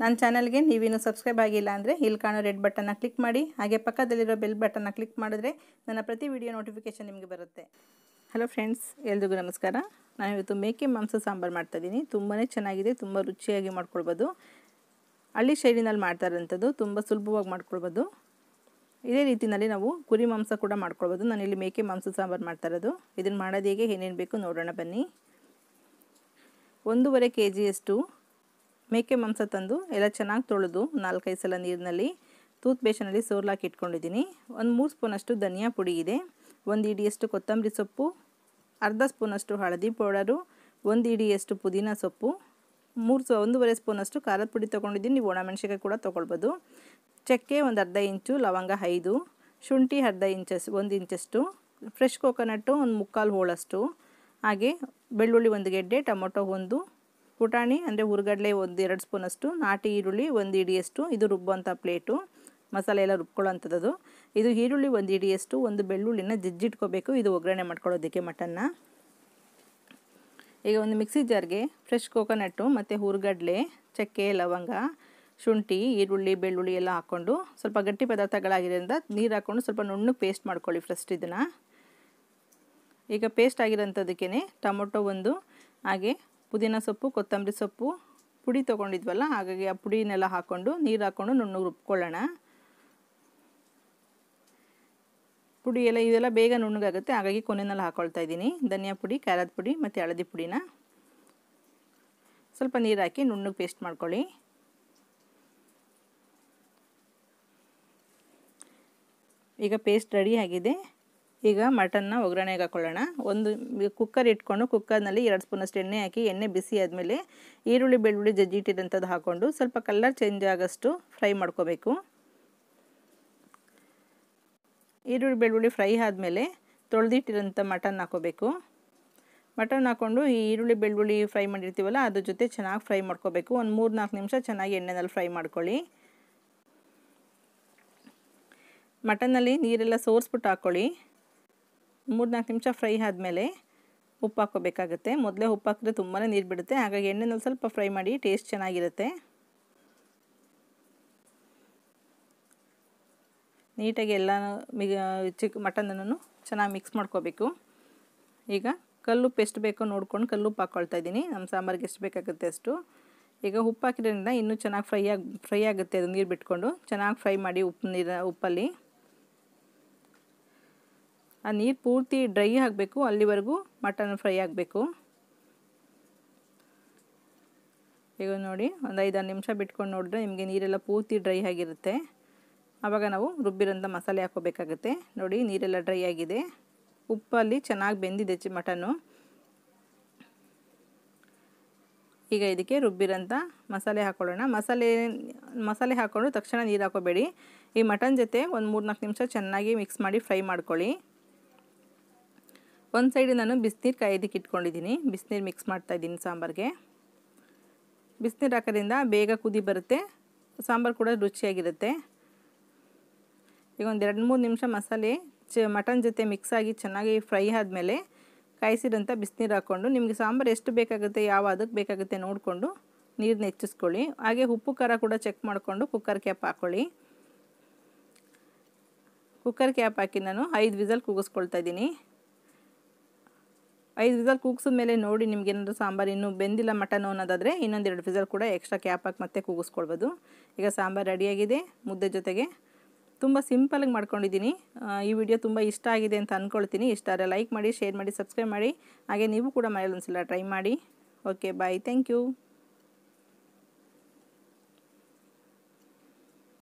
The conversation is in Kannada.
ನನ್ನ ಚಾನಲ್ಗೆ ನೀವಿನ್ನೂ ಸಬ್ಸ್ಕ್ರೈಬ್ ಆಗಿಲ್ಲ ಅಂದರೆ ಇಲ್ಲಿ ಕಾಣೋ ರೆಡ್ ಬಟನ್ನ ಕ್ಲಿಕ್ ಮಾಡಿ, ಹಾಗೆ ಪಕ್ಕದಲ್ಲಿರೋ ಬೆಲ್ ಬಟನ್ನ ಕ್ಲಿಕ್ ಮಾಡಿದ್ರೆ ನನ್ನ ಪ್ರತಿ ವಿಡಿಯೋ ನೋಟಿಫಿಕೇಷನ್ ನಿಮಗೆ ಬರುತ್ತೆ. ಹಲೋ ಫ್ರೆಂಡ್ಸ್, ಎಲ್ರಿಗೂ ನಮಸ್ಕಾರ. ನಾನು ಇವತ್ತು ಮೇಕೆ ಮಾಂಸ ಸಾಂಬಾರು ಮಾಡ್ತಾಯಿದ್ದೀನಿ. ತುಂಬಾ ಚೆನ್ನಾಗಿದೆ, ತುಂಬ ರುಚಿಯಾಗಿ ಮಾಡ್ಕೊಳ್ಬೋದು. ಹಳ್ಳಿ ಶೈಲಿನಲ್ಲಿ ಮಾಡ್ತಾರಂಥದ್ದು, ತುಂಬ ಸುಲಭವಾಗಿ ಮಾಡ್ಕೊಳ್ಬೋದು. ಇದೇ ರೀತಿಯಲ್ಲಿ ನಾವು ಕುರಿ ಮಾಂಸ ಕೂಡ ಮಾಡ್ಕೊಳ್ಬೋದು. ನಾನಿಲ್ಲಿ ಮೇಕೆ ಮಾಂಸ ಸಾಂಬಾರು ಮಾಡ್ತಾಯಿರೋದು. ಇದನ್ನು ಮಾಡೋದು ಹೇಗೆ, ಏನೇನು ಬೇಕು ನೋಡೋಣ ಬನ್ನಿ. 1.5 kg ಮೇಕೆ ಮಾಂಸ ತಂದು ಎಲ್ಲ ಚೆನ್ನಾಗಿ ತೊಳೆದು 4-5 ಸಲ ನೀರಿನಲ್ಲಿ ಟೂತ್ ಪೇಸ್ಟ್ನಲ್ಲಿ ಸೋರ್ಲಾಕಿ ಇಟ್ಕೊಂಡಿದ್ದೀನಿ. ಒಂದು 3 ಸ್ಪೂನಷ್ಟು ಧನಿಯಾ ಪುಡಿ ಇದೆ, 1 ಹಿಡಿಯಷ್ಟು ಕೊತ್ತಂಬರಿ ಸೊಪ್ಪು, ಅರ್ಧ ಸ್ಪೂನಷ್ಟು ಹಳದಿ ಪೌಡರು, 1 ಹಿಡಿಯಷ್ಟು ಪುದೀನ ಸೊಪ್ಪು, 1.5 ಸ್ಪೂನಷ್ಟು ಖಾರದ ಪುಡಿ ತೊಗೊಂಡಿದ್ದೀನಿ. ನೀವು ಒಣಮೆಣಸಿನಕಾಯಿ ಕೂಡ ತೊಗೊಳ್ಬೋದು. ಚಕ್ಕೆ ಒಂದು ಅರ್ಧ ಇಂಚು, ಲವಂಗ 5, ಶುಂಠಿ ಅರ್ಧ ಇಂಚಷ್ಟು 1 ಇಂಚಷ್ಟು, ಫ್ರೆಶ್ ಕೊಕೊನಟ್ಟು ಒಂದು 3/4 ಹೋಳಷ್ಟು, ಹಾಗೆ ಬೆಳ್ಳುಳ್ಳಿ 1 ಗೆಡ್ಡೆ, ಟೊಮೊಟೊ 1, ಪುಟಾಣಿ ಅಂದರೆ ಹುರ್ಗಡ್ಲೆ 1-2 ಸ್ಪೂನಷ್ಟು, ನಾಟಿ ಈರುಳ್ಳಿ 1 ಹಿಡಿಯಷ್ಟು. ಇದು ರುಬ್ಬುವಂಥ ಪ್ಲೇಟು, ಮಸಾಲೆ ಎಲ್ಲ ರುಬ್ಕೊಳ್ಳೋಂಥದ್ದು. ಇದು ಈರುಳ್ಳಿ 1 ಹಿಡಿಯಷ್ಟು, ಒಂದು ಬೆಳ್ಳುಳ್ಳಿನ ಜಜ್ಜಿಟ್ಕೋಬೇಕು, ಇದು ಒಗ್ಗರಣೆ ಮಾಡ್ಕೊಳ್ಳೋದಕ್ಕೆ ಮಟನ್ನ. ಈಗ ಒಂದು ಮಿಕ್ಸಿ ಜಾರ್ಗೆ ಫ್ರೆಶ್ ಕೊಕೊನಟ್ಟು ಮತ್ತು ಹುರ್ಗಡ್ಲೆ, ಚಕ್ಕೆ, ಲವಂಗ, ಶುಂಠಿ, ಈರುಳ್ಳಿ, ಬೆಳ್ಳುಳ್ಳಿ ಎಲ್ಲ ಹಾಕ್ಕೊಂಡು ಸ್ವಲ್ಪ ಗಟ್ಟಿ ಪದಾರ್ಥಗಳಾಗಿರೋದ್ರಿಂದ ನೀರು ಹಾಕ್ಕೊಂಡು ಸ್ವಲ್ಪ ನುಣ್ಣಗೆ ಪೇಸ್ಟ್ ಮಾಡ್ಕೊಳ್ಳಿ ಫಸ್ಟ್ ಇದನ್ನು. ಈಗ ಪೇಸ್ಟ್ ಆಗಿರೋಂಥದಕ್ಕೇ ಟೊಮೊಟೊ 1, ಹಾಗೆ ಪುದೀನ ಸೊಪ್ಪು, ಕೊತ್ತಂಬರಿ ಸೊಪ್ಪು ಪುಡಿ ತೊಗೊಂಡಿದ್ವಲ್ಲ, ಹಾಗಾಗಿ ಆ ಪುಡಿನೆಲ್ಲ ಹಾಕ್ಕೊಂಡು ನೀರು ಹಾಕ್ಕೊಂಡು ನುಣ್ಣಗೆ ರುಬ್ಕೊಳ್ಳೋಣ. ಪುಡಿ ಎಲ್ಲ ಇದೆಲ್ಲ ಬೇಗ ನುಣ್ಣಗಾಗುತ್ತೆ, ಹಾಗಾಗಿ ಕೊನೆಯಲ್ಲಿ ಹಾಕ್ಕೊಳ್ತಾ ಇದ್ದೀನಿ. ಧನಿಯಾ ಪುಡಿ, ಖಾರದ ಪುಡಿ ಮತ್ತು ಹಳದಿ ಪುಡಿನ ಸ್ವಲ್ಪ ನೀರು ಹಾಕಿ ನುಣ್ಣಗೆ ಪೇಸ್ಟ್ ಮಾಡ್ಕೊಳ್ಳಿ. ಈಗ ಪೇಸ್ಟ್ ರೆಡಿ ಆಗಿದೆ. ಈಗ ಮಟನ್ನ ಒಗ್ಗರಣೆಗೆ ಹಾಕ್ಕೊಳ್ಳೋಣ. ಒಂದು ಕುಕ್ಕರ್ ಇಟ್ಕೊಂಡು ಕುಕ್ಕರ್ನಲ್ಲಿ 2 ಸ್ಪೂನಷ್ಟು ಎಣ್ಣೆ ಹಾಕಿ, ಎಣ್ಣೆ ಬಿಸಿ ಆದಮೇಲೆ ಈರುಳ್ಳಿ, ಬೆಳ್ಳುಳ್ಳಿ ಜಜ್ಜಿಟ್ಟಿರೋಂಥದ್ದು ಹಾಕ್ಕೊಂಡು ಸ್ವಲ್ಪ ಕಲರ್ ಚೇಂಜ್ ಆಗೋಷ್ಟು ಫ್ರೈ ಮಾಡ್ಕೋಬೇಕು. ಈರುಳ್ಳಿ, ಬೆಳ್ಳುಳ್ಳಿ ಫ್ರೈ ಆದಮೇಲೆ ತೊಳೆದಿಟ್ಟಿರೋಂಥ ಮಟನ್ ಹಾಕ್ಕೋಬೇಕು. ಮಟನ್ ಹಾಕ್ಕೊಂಡು ಈ ಈರುಳ್ಳಿ, ಬೆಳ್ಳುಳ್ಳಿ ಫ್ರೈ ಮಾಡಿರ್ತೀವಲ್ಲ ಅದ್ರ ಜೊತೆ ಚೆನ್ನಾಗಿ ಫ್ರೈ ಮಾಡ್ಕೋಬೇಕು. ಒಂದು 3-4 ನಿಮಿಷ ಚೆನ್ನಾಗಿ ಎಣ್ಣೆನಲ್ಲಿ ಫ್ರೈ ಮಾಡ್ಕೊಳ್ಳಿ. ಮಟನ್ನಲ್ಲಿ ನೀರೆಲ್ಲ ಸೋರಿಸ್ಬಿಟ್ಟು ಹಾಕ್ಕೊಳ್ಳಿ. 3-4 ನಿಮಿಷ ಫ್ರೈ ಆದಮೇಲೆ ಉಪ್ಪು ಹಾಕ್ಕೋಬೇಕಾಗುತ್ತೆ. ಮೊದಲೇ ಉಪ್ಪು ಹಾಕಿದ್ರೆ ತುಂಬಾ ನೀರು ಬಿಡುತ್ತೆ, ಹಾಗಾಗಿ ಎಣ್ಣೆನಲ್ಲಿ ಸ್ವಲ್ಪ ಫ್ರೈ ಮಾಡಿ, ಟೇಸ್ಟ್ ಚೆನ್ನಾಗಿರುತ್ತೆ. ನೀಟಾಗಿ ಎಲ್ಲ ಮಟನನ್ನು ಚೆನ್ನಾಗಿ ಮಿಕ್ಸ್ ಮಾಡ್ಕೋಬೇಕು. ಈಗ ಕಲ್ಲುಪ್ಪು ಎಷ್ಟು ಬೇಕೋ ನೋಡ್ಕೊಂಡು ಕಲ್ಲುಪ್ಪು ಹಾಕ್ಕೊಳ್ತಾ ಇದ್ದೀನಿ. ನಮ್ಮ ಸಾಂಬಾರಿಗೆ ಎಷ್ಟು ಬೇಕಾಗುತ್ತೆ ಅಷ್ಟು. ಈಗ ಉಪ್ಪು ಹಾಕಿದ್ರಿಂದ ಇನ್ನೂ ಚೆನ್ನಾಗಿ ಫ್ರೈ ಆಗುತ್ತೆ. ಅದು ನೀರು ಬಿಟ್ಕೊಂಡು ಚೆನ್ನಾಗಿ ಫ್ರೈ ಮಾಡಿ ಉಪ್ಪಲ್ಲಿ. ಆ ನೀರು ಪೂರ್ತಿ ಡ್ರೈ ಆಗಬೇಕು, ಅಲ್ಲಿವರೆಗೂ ಮಟನ್ ಫ್ರೈ ಆಗಬೇಕು. ಈಗ ನೋಡಿ, ಒಂದು 5-6 ನಿಮಿಷ ಬಿಟ್ಕೊಂಡು ನೋಡಿದ್ರೆ ನಿಮಗೆ ನೀರೆಲ್ಲ ಪೂರ್ತಿ ಡ್ರೈ ಆಗಿರುತ್ತೆ. ಆವಾಗ ನಾವು ರುಬ್ಬಿರೋಂಥ ಮಸಾಲೆ ಹಾಕ್ಕೋಬೇಕಾಗುತ್ತೆ. ನೋಡಿ, ನೀರೆಲ್ಲ ಡ್ರೈ ಆಗಿದೆ, ಉಪ್ಪಲ್ಲಿ ಚೆನ್ನಾಗಿ ಬೆಂದಿದೆ ಮಟನ್ನು. ಈಗ ಇದಕ್ಕೆ ರುಬ್ಬಿರೋಂಥ ಮಸಾಲೆ ಹಾಕ್ಕೊಳ್ಳೋಣ. ಮಸಾಲೆ ಹಾಕ್ಕೊಂಡು ತಕ್ಷಣ ನೀರು ಹಾಕೋಬೇಡಿ. ಈ ಮಟನ್ ಜೊತೆ ಒಂದು 3-4 ನಿಮಿಷ ಚೆನ್ನಾಗಿ ಮಿಕ್ಸ್ ಮಾಡಿ ಫ್ರೈ ಮಾಡ್ಕೊಳ್ಳಿ. ಒಂದು ಸೈಡ್ ನಾನು ಬಿಸಿನೀರು ಕಾಯೋದಕ್ಕೆ ಇಟ್ಕೊಂಡಿದ್ದೀನಿ. ಬಿಸಿನೀರು ಮಿಕ್ಸ್ ಮಾಡ್ತಾಯಿದ್ದೀನಿ ಸಾಂಬಾರಿಗೆ. ಬಿಸಿನೀರು ಹಾಕೋದ್ರಿಂದ ಬೇಗ ಕುದಿ ಬರುತ್ತೆ, ಸಾಂಬಾರು ಕೂಡ ರುಚಿಯಾಗಿರುತ್ತೆ. ಈಗ ಒಂದು 2-3 ನಿಮಿಷ ಮಸಾಲೆ ಮಟನ್ ಜೊತೆ ಮಿಕ್ಸ್ ಆಗಿ ಚೆನ್ನಾಗಿ ಫ್ರೈ ಆದಮೇಲೆ ಕಾಯಿಸಿರೋಂಥ ಬಿಸಿನೀರು ಹಾಕ್ಕೊಂಡು ನಿಮಗೆ ಸಾಂಬಾರು ಎಷ್ಟು ಬೇಕಾಗುತ್ತೆ, ಯಾವ ಅದಕ್ಕೆ ಬೇಕಾಗುತ್ತೆ ನೋಡಿಕೊಂಡು ನೀರನ್ನ ಹೆಚ್ಚಿಸ್ಕೊಳ್ಳಿ. ಹಾಗೆ ಉಪ್ಪು ಖಾರ ಕೂಡ ಚೆಕ್ ಮಾಡಿಕೊಂಡು ಕುಕ್ಕರ್ ಕ್ಯಾಪ್ ಹಾಕ್ಕೊಳ್ಳಿ. ಕುಕ್ಕರ್ ಕ್ಯಾಪ್ ಹಾಕಿ ನಾನು 5 ವಿಸಲ್ ಕೂಗಿಸ್ಕೊಳ್ತಾ ಇದ್ದೀನಿ. 5 ವಿಸಲ್ ಕೂಗಿಸಿದ್ಮೇಲೆ ನೋಡಿ, ನಿಮ್ಗೇನಾದರೂ ಸಾಂಬಾರು ಇನ್ನೂ ಬೆಂದಿಲ್ಲ ಮಟನ್ ಅನ್ನೋದಾದರೆ ಇನ್ನೊಂದು 2 ವಿಸಲ್ ಕೂಡ ಎಕ್ಸ್ಟ್ರಾ ಕ್ಯಾಪ್ ಹಾಕಿ ಮತ್ತೆ ಕೂಗಿಸ್ಕೊಳ್ಬೋದು. ಈಗ ಸಾಂಬಾರು ರೆಡಿಯಾಗಿದೆ ಮುದ್ದೆ ಜೊತೆಗೆ. ತುಂಬ ಸಿಂಪಲಾಗಿ ಮಾಡ್ಕೊಂಡಿದ್ದೀನಿ. ಈ ವಿಡಿಯೋ ತುಂಬ ಇಷ್ಟ ಆಗಿದೆ ಅಂತ ಅಂದ್ಕೊಳ್ತೀನಿ. ಇಷ್ಟ ಆದರೆ ಲೈಕ್ ಮಾಡಿ, ಶೇರ್ ಮಾಡಿ, ಸಬ್ಸ್ಕ್ರೈಬ್ ಮಾಡಿ. ಹಾಗೆ ನೀವು ಕೂಡ ಮನೇಲಿ ಒಂದ್ಸಲ ಟ್ರೈ ಮಾಡಿ. Okay, bye, thank you.